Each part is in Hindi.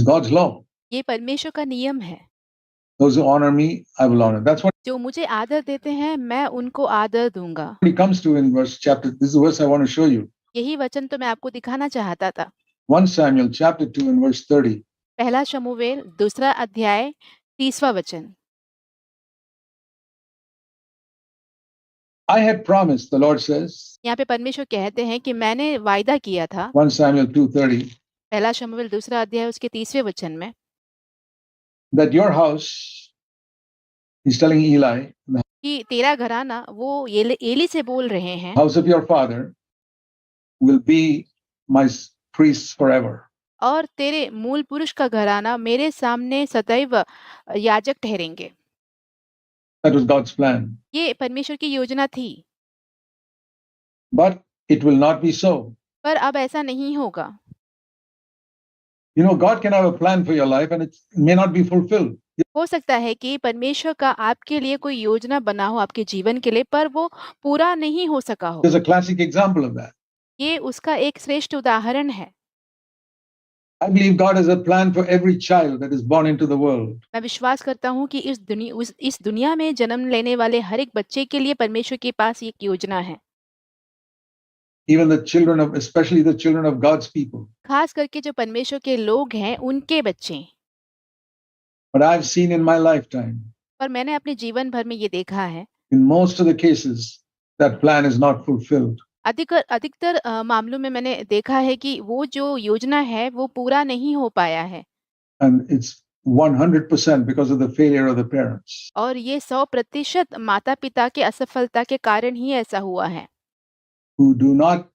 God's law. ये परमेश्वर का नियम है। Those who honor me, I will honor. That's what जो मुझे आदर देते हैं, मैं उनको आदर दूंगा। he comes to in verse chapter. This is the verse I want to show you. यही वचन तो मैं आपको दिखाना चाहता था। 1 Samuel chapter 2 and verse 30. पहला शमूएल 2 अध्याय 30वां वचन। I had promised, the Lord says, यहाँ पे परमेश्वर कहते हैं कि मैंने वायदा किया था। 1 Samuel 2:30, पहला शमूएल 2 अध्याय उसके 30वें वचन में, that your house, he's telling Eli, the कि तेरा घराना, वो एली से बोल रहे हैं, house of your father will be my priests forever. और तेरे मूल पुरुष का घराना मेरे सामने सदैव याजक ठहरेंगे। That was God's plan. ये परमेश्वर की योजना थी, But it will not be so. पर अब ऐसा नहीं होगा। You know, God can have a plan for your life and it may not be fulfilled. हो सकता है कि परमेश्वर का आपके लिए कोई योजना बना हो आपके जीवन के लिए, पर वो पूरा नहीं हो सका हो। There's a classic example of that. ये उसका एक श्रेष्ठ उदाहरण है। I believe God has a plan for every child that is born into the world. मैं विश्वास करता हूँ कि इस दुनिया में जन्म लेने वाले हर एक बच्चे के लिए परमेश्वर के पास एक योजना है। Even the children of, especially the children of God's people. खास करके जो परमेश्वर के लोग हैं, उनके बच्चे। But I've seen in my lifetime, पर मैंने अपने जीवन भर में ये देखा है, in most of the cases, that plan is not fulfilled. अधिकतर मामलों में मैंने देखा है कि वो जो योजना है वो पूरा नहीं हो पाया है। And it's 100% because of the failure of the parents. और ये 100% माता पिता के असफलता के कारण ही ऐसा हुआ है, Who do not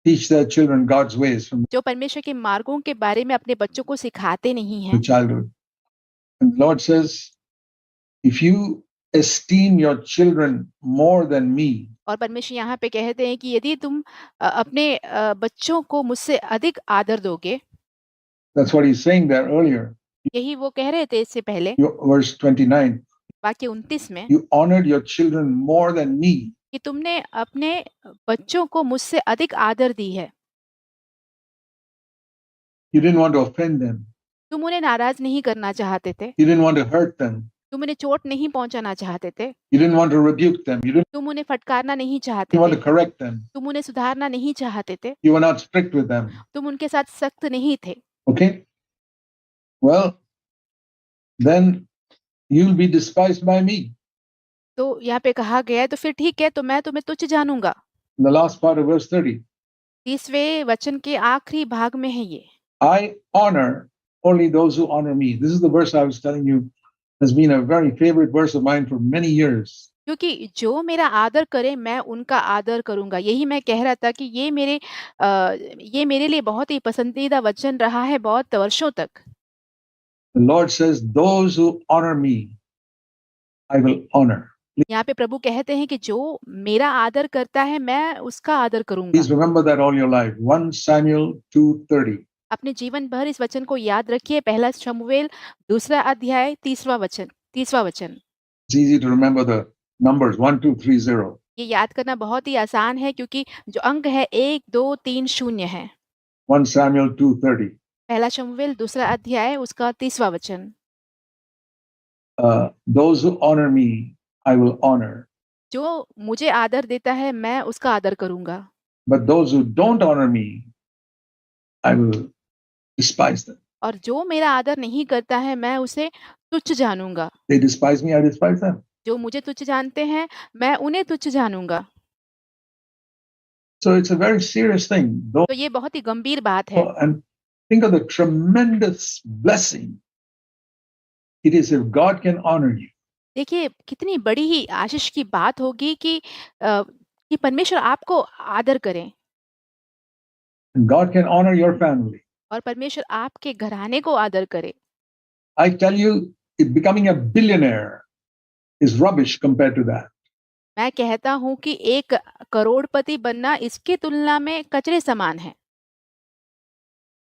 teach their children God's ways from जो परमेश्वर के मार्गों के बारे में अपने बच्चों को सिखाते नहीं हैं। the childhood. And the Lord says, if you esteem your children more than me, और परमेश्वर यहाँ पे कहते हैं कि यदि तुम अपने बच्चों को मुझसे अधिक आदर दोगे, that's what he's saying there earlier. यही वो कह रहे थे इससे पहले Verse 29, वाक्य 29 में, you honored your children more than me. कि तुमने अपने बच्चों को मुझसे अधिक आदर दी है। You didn't want to offend them. तुम उन्हें नाराज नहीं करना चाहते थे, You didn't want to hurt them. तुम उन्हें चोट नहीं पहुंचाना चाहते थे, You didn't want to rebuke them. You didn't तुम उन्हें फटकारना नहीं चाहते want थे, to correct them. तुम उन्हें सुधारना नहीं चाहते थे, You were not strict with them. तुम उनके साथ सख्त नहीं थे। Okay? Well, then you'll be despised by me. तो यहाँ पे कहा गया है, तो फिर ठीक है, तो मैं तुम्हें तुच्छ जानूंगा। In the last part of verse 30, 30वें वचन के आखिरी भाग में है ये, I honor only those who honor me. This is the verse I was telling you has been a very favorite verse of mine for many years. क्योंकि जो मेरा आदर करे मैं उनका आदर करूंगा। यही मैं कह रहा था कि ये मेरे लिए बहुत ही पसंदीदा वचन रहा है बहुत वर्षों तक। The Lord says, those who honor me, I will honor. यहाँ पे प्रभु कहते हैं कि जो मेरा आदर करता है मैं उसका आदर करूंगा। Please remember that all your life. 1 Samuel 2:30. अपने जीवन भर इस वचन को याद रखिए। पहला शमूएल 2 अध्याय 30वां वचन। It's easy to remember the numbers 1, 2, 3, 0. ये याद करना बहुत ही आसान है क्योंकि जो अंक है 1, 2, 3, 0 है। 1 Samuel 2:30. पहला शमूएल 2 अध्याय उसका 30वां वचन। Those who honor me, I will honor. जो मुझे आदर देता है मैं उसका आदर करूंगा, But those who don't honor me, I will despise them. और जो मेरा आदर नहीं करता है मैं उसे तुच्छ जानूंगा। They despise me, I despise them. जो मुझे तुच्छ जानते हैं मैं उन्हें तुच्छ जानूंगा। So it's a very serious thing. तो ये बहुत ही गंभीर बात है। And think of the tremendous blessing it is if God can honor you. देखिए कितनी बड़ी ही आशीष की बात होगी कि परमेश्वर आपको आदर करें And God can honor your family. और परमेश्वर आपके घराने को आदर करे। I tell you, becoming a billionaire is rubbish compared to that. मैं कहता हूँ कि एक करोड़पति बनना इसकी तुलना में कचरे समान है।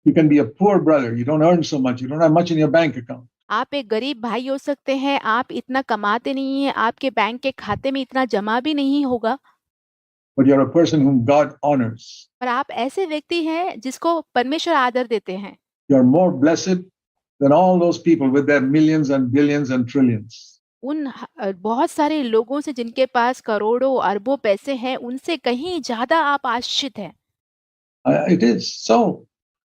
You can be a poor brother. You don't earn so much. You don't have much in your bank account. आप एक गरीब भाई हो सकते हैं, आप इतना कमाते नहीं हैं, आपके बैंक के खाते में इतना जमा भी नहीं होगा, But you're a person whom God honors. पर आप ऐसे व्यक्ति हैं जिसको परमेश्वर आदर देते हैं। You're more blessed than all those people with their millions and billions and trillions. बहुत सारे लोगों से जिनके पास करोड़ों अरबों पैसे हैं, उनसे कहीं ज़्यादा आप आश्रित हैं। It is so.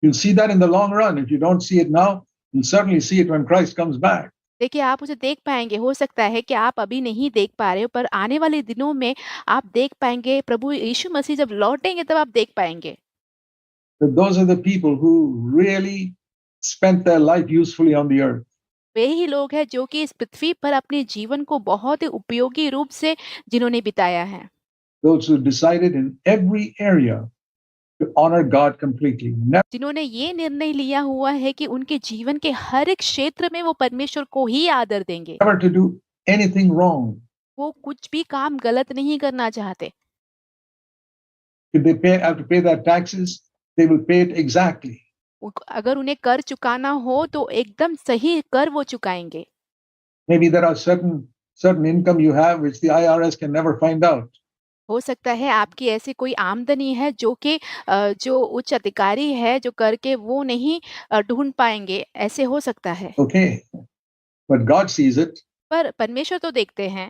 You'll see that in the long run. If you don't see it now, you'll certainly see it when Christ comes back. देखिए, आप उसे देख पाएँगे, हो सकता है कि आप अभी नहीं देख पा रहे हो, पर आने वाले दिनों में आप देख पाएँगे, प्रभु यीशु मसीह जब लौटेंगे तब आप देख पाएँगे। That those are the people who really spent their life usefully on the earth. वे ही लोग हैं जो कि इस पृथ्वी पर अपने जीवन को बहुत ही उपयोगी रूप से जिन्होंने बिताया है। Those who decided in every area to honor God completely. जिन्होंने ये निर्णय लिया हुआ है कि उनके जीवन के हर एक क्षेत्र में वो परमेश्वर को ही आदर देंगे। Never to do anything wrong. वो कुछ भी काम गलत नहीं करना चाहते। If they have to pay their taxes, they will pay it exactly. अगर उन्हें कर चुकाना हो तो एकदम सही कर वो चुकाएंगे। Maybe there are certain income you have which the IRS can never find out. हो सकता है आपकी ऐसी कोई आमदनी है जो कि जो उच्च अधिकारी है जो कर के वो नहीं ढूंढ पाएंगे, ऐसे हो सकता है। Okay, but God sees it. पर परमेश्वर तो देखते हैं।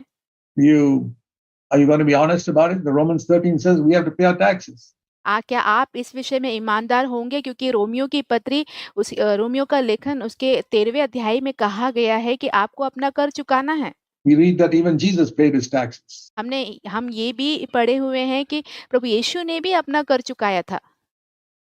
Are you going to be honest about it? The Romans 13 says we have to pay our taxes. क्या आप इस विषय में ईमानदार होंगे, क्योंकि रोमियो की पत्री रोमियो का लेखन उसके 13वें अध्याय में कहा गया है कि आपको अपना कर चुकाना है। We read that even Jesus paid his taxes. हम ये भी पढ़े हुए हैं कि प्रभु यीशु ने भी अपना कर चुकाया था।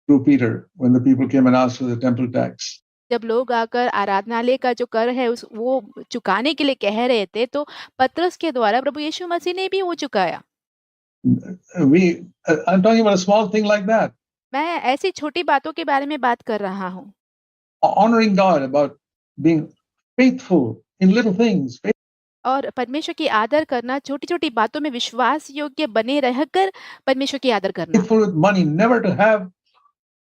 Through Peter, when the people came and asked for the temple tax. जब लोग आकर आराधनालय का जो कर है उस वो चुकाने के लिए कह रहे थे, तो पतरस के द्वारा प्रभु यीशु मसीह ने भी वो चुकाया। I'm talking about a small thing like that. मैं ऐसी छोटी बातों के बारे में बात कर रहा हूँ। Honoring God, about being faithful in little things. और परमेश्वर की आदर करना, छोटी-छोटी बातों में विश्वास योग्य बने रहकर परमेश्वर की आदर करना। Faithful with money, never to have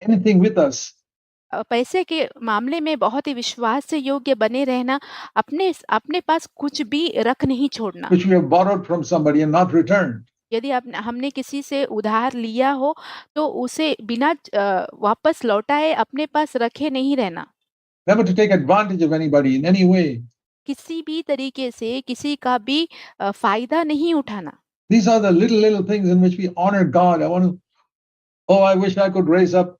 anything with us. पैसे के मामले में बहुत ही विश्वास से योग्य बने रहना, अपने अपने पास कुछ भी रख नहीं छोड़ना। Which we have borrowed from somebody and not returned. यदि हमने किसी से उधार लिया हो तो उसे बिना वापस लौटाए अपने पास रखे नहीं रहना। Never to take advantage of anybody in any way. किसी भी तरीके से किसी का भी फायदा नहीं उठाना। These are the little things in which we honor God. I wish I could raise up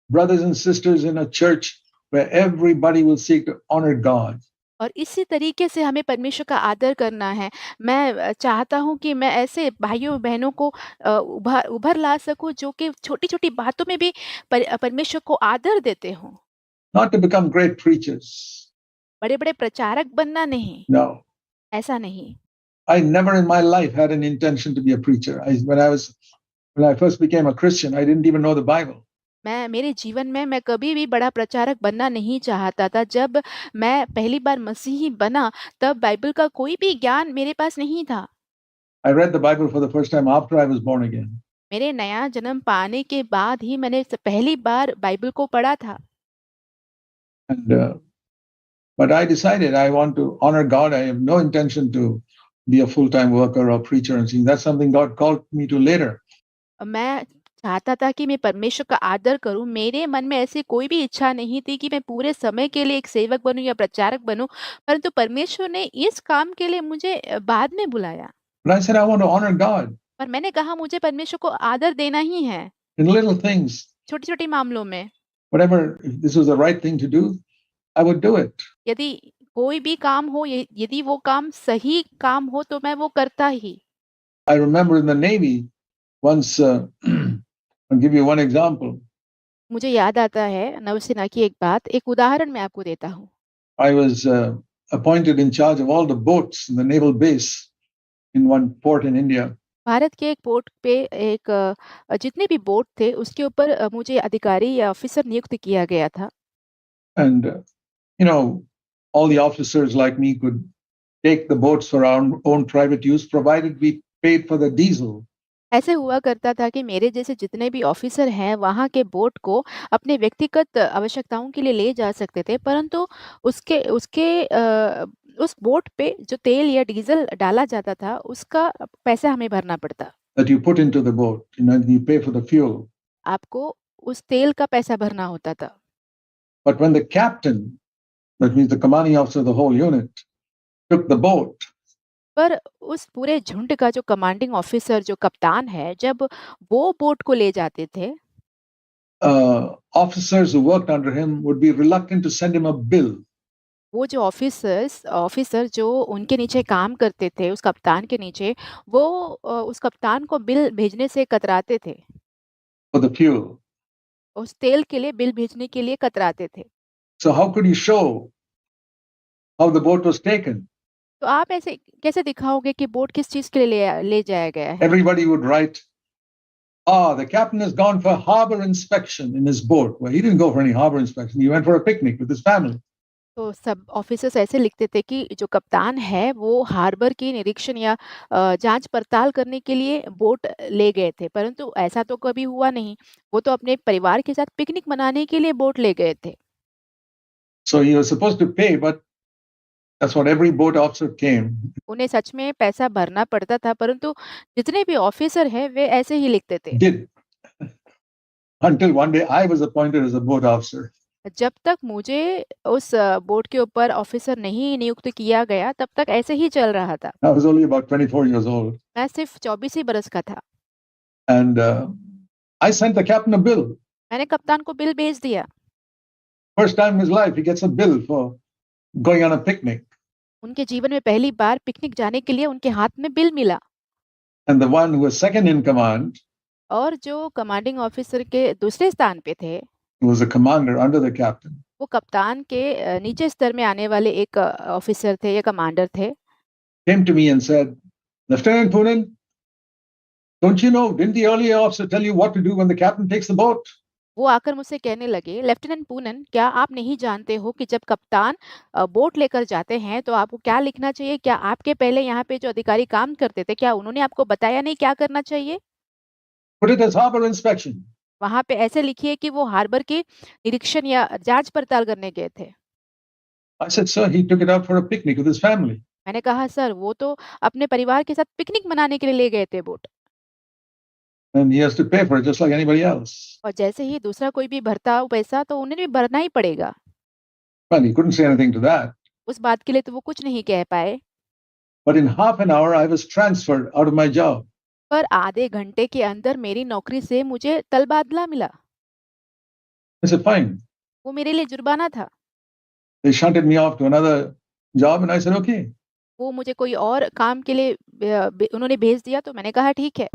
brothers and sisters in a church where everybody will seek to honor God. और इसी तरीके से हमें परमेश्वर का आदर करना है। मैं चाहता हूँ कि मैं ऐसे भाइयों-बहनों को उभर ला सकूँ जो कि छोटी-छोटी बातों में भी परमेश्वर को आदर देते हों। Not to become great preachers. बड़े-बड़े प्रचारक बनना नहीं। No. ऐसा नहीं। I never in my life had an intention to be a preacher. When I first became a Christian, I didn't even know the Bible. मेरे जीवन में मैं कभी भी बड़ा प्रचारक बनना नहीं चाहता था। जब मैं पहली बार मसीही बना, तब बाइबल का कोई भी ज्ञान मेरे पास नहीं था। I read the Bible for the first time after I was born again. मेरे नया जन्म पाने के बाद ही मैंने पहली बार बाइबल को पढ़ा था। But I decided I want to honor God. I have no intention to be a full-time worker or preacher and saying that's something God called me to later. मैं चाहता था कि मैं परमेश्वर का आदर करूं। मेरे मन में ऐसी कोई भी इच्छा नहीं थी कि मैं पूरे समय के लिए एक सेवक बनूं या प्रचारक बनूं, परंतु परमेश्वर ने इस काम के लिए मुझे बाद में बुलाया। But I said I want to honor God. पर मैंने कहा मुझे परमेश्वर को आदर देना ही है। In little things. छोटी-छोटी मामलों में। Whatever, if this was the right thing to do, I would do it. यदि कोई भी काम हो, यदि वो काम सही काम हो तो मैं वो करता ही। I remember in the Navy once. I'll give you one example. मुझे याद आता है नौसेना की एक बात, एक उदाहरण मैं आपको देता हूँ। I was appointed in charge of all the boats in the naval base in one port in India. Bharat के एक पोर्ट पे जितने भी बोट थे उसके ऊपर मुझे अधिकारी या ऑफिसर नियुक्त किया गया था। And all the officers like me could take the boats for our own private use, provided we paid for the diesel. ऐसे हुआ करता था कि मेरे जैसे जितने भी ऑफिसर हैं वहाँ के बोट को अपने व्यक्तिगत आवश्यकताओं के लिए ले जा सकते थे, परंतु उस बोट पे जो तेल या डीजल डाला जाता था उसका पैसा हमें भरना पड़ता। That you put into the boat, you pay for the fuel. आपको उस तेल का पैसा भरना होता था। But when the captain that means the commanding officer of the whole unit, took the boat. पर उस पूरे झुंड का जो कमांडिंग ऑफिसर जो कप्तान है, जब वो बोट को ले जाते थे, Officers who worked under him would be reluctant to send him a bill. वो जो ऑफिसर जो उनके नीचे काम करते थे, उस कप्तान के नीचे, वो उस कप्तान को बिल भेजने से कतराते थे। For the fuel. उस तेल के लिए बिल भेजने के लिए कतराते थे। So how could you show how the boat was taken? तो आप ऐसे कैसे दिखाओगे कि बोट किस चीज़ के लिए ले जाया गया है? Everybody would write, the captain has gone for harbor inspection in his boat. Well, he didn't go for any harbor inspection. He went for a picnic with his family. तो सब ऑफिसर्स ऐसे लिखते थे कि जो कप्तान है वो हार्बर की निरीक्षण या जांच पड़ताल करने के लिए बोट ले गए थे, परंतु ऐसा तो कभी हुआ नहीं। वो तो अपने परिवार के साथ पिकनिक मनाने के लिए बोट ले गए थे। So he was supposed to pay, but that's what every boat officer came. उन्हें सच में पैसा भरना पड़ता था, परंतु जितने भी ऑफिसर हैं वे ऐसे ही लिखते थे। Did. Until one day I was appointed as a boat officer. जब तक मुझे उस बोट के ऊपर ऑफिसर नहीं नियुक्त किया गया, तब तक ऐसे ही चल रहा था। I was only about 24 years old. मैं सिर्फ 24 ही बरस का था। And I sent the captain a bill. मैंने कप्तान को बिल भेज दिया। First time in his life he gets a bill for going on a picnic. उनके जीवन में पहली बार पिकनिक जाने के लिए उनके हाथ में बिल मिला। And the one who was second in command, और जो कमांडिंग ऑफिसर के दूसरे स्थान पे थे, who was a commander under the captain, वो कप्तान के नीचे स्तर में आने वाले एक ऑफिसर थे या कमांडर थे। came to me and said, Lieutenant Poonen, don't you know, didn't the earlier officer tell you what to do when the captain takes the boat? वो आकर मुझसे कहने लगे, लेफ्टिनेंट पूनन, क्या आप नहीं जानते हो कि जब कप्तान बोट लेकर जाते हैं तो आपको क्या लिखना चाहिए? क्या आपके पहले यहाँ पे जो अधिकारी काम करते थे, क्या उन्होंने आपको बताया नहीं क्या करना चाहिए? Put it as harbor inspection. वहां पे ऐसे लिखिए कि वो हार्बर की निरीक्षण या जांच पड़ताल करने गए थे। I said, sir, he took it out for a picnic with his family. मैंने कहा, सर वो तो अपने परिवार के साथ पिकनिक मनाने के लिए ले गए थे boat, And he has to pay for it just like anybody else. और जैसे ही दूसरा कोई भी भरता हो पैसा तो उन्हें भी भरना ही पड़ेगा। Well, he couldn't say anything to that. उस बात के लिए तो वो कुछ नहीं कह पाए। But in half an hour, I was transferred out of my job. पर आधे घंटे के अंदर मेरी नौकरी से मुझे तबादला मिला। I said, fine. वो मेरे लिए जुर्माना था। They shunted me off to another job, and I said, okay. वो मुझे कोई और काम के लिए उन्होंने भेज दिया, तो मैंने कहा ठीक है।